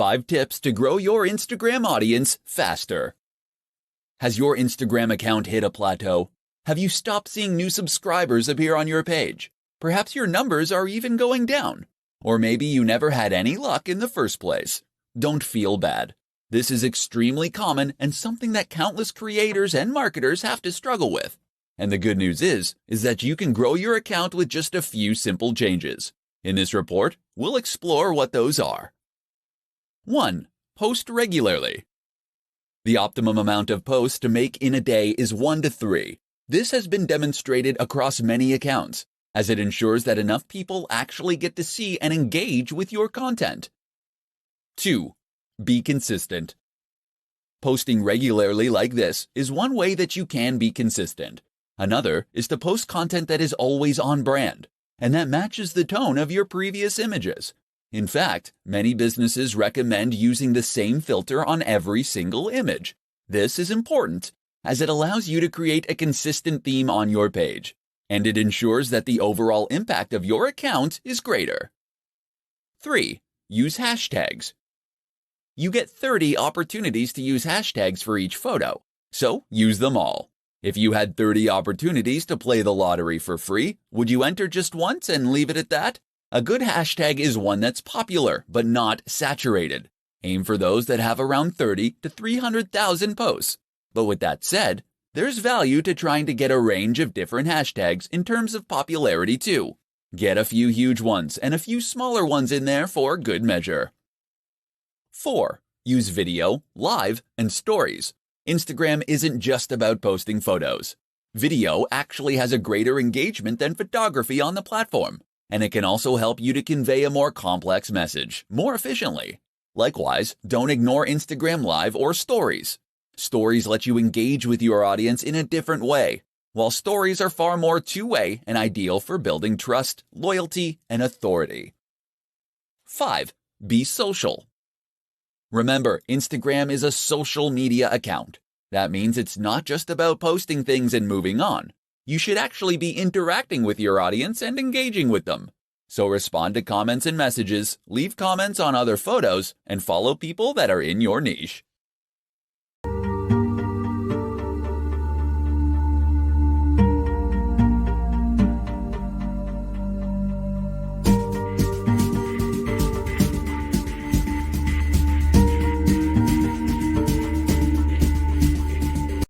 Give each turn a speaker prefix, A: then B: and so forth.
A: 5 tips to grow your Instagram audience faster. Has your Instagram account hit a plateau? Have you stopped seeing new subscribers appear on your page? Perhaps your numbers are even going down. Or maybe you never had any luck in the first place. Don't feel bad. This is extremely common and something that countless creators and marketers have to struggle with. And the good news is that you can grow your account with just a few simple changes. In this report, we'll explore what those are. 1. Post regularly. The optimum amount of posts to make in a day is 1 to 3. This has been demonstrated across many accounts, as it ensures that enough people actually get to see and engage with your content. 2. Be consistent. Posting regularly like this is one way that you can be consistent. Another is to post content that is always on brand, and that matches the tone of your previous images. In fact, many businesses recommend using the same filter on every single image. This is important, as it allows you to create a consistent theme on your page, and it ensures that the overall impact of your account is greater. 3. Use hashtags. You get 30 opportunities to use hashtags for each photo, so use them all. If you had 30 opportunities to play the lottery for free, would you enter just once and leave it at that? A good hashtag is one that's popular, but not saturated. Aim for those that have around 30 to 300,000 posts. But with that said, there's value to trying to get a range of different hashtags in terms of popularity too. Get a few huge ones and a few smaller ones in there for good measure. 4. Use video, live, and stories. Instagram isn't just about posting photos. Video actually has a greater engagement than photography on the platform, and it can also help you to convey a more complex message more efficiently. Likewise, don't ignore Instagram Live or Stories. Stories let you engage with your audience in a different way, while stories are far more two-way and ideal for building trust, loyalty, and authority. 5. Be social. Remember, Instagram is a social media account. That means it's not just about posting things and moving on. You should actually be interacting with your audience and engaging with them. So respond to comments and messages, leave comments on other photos, and follow people that are in your niche.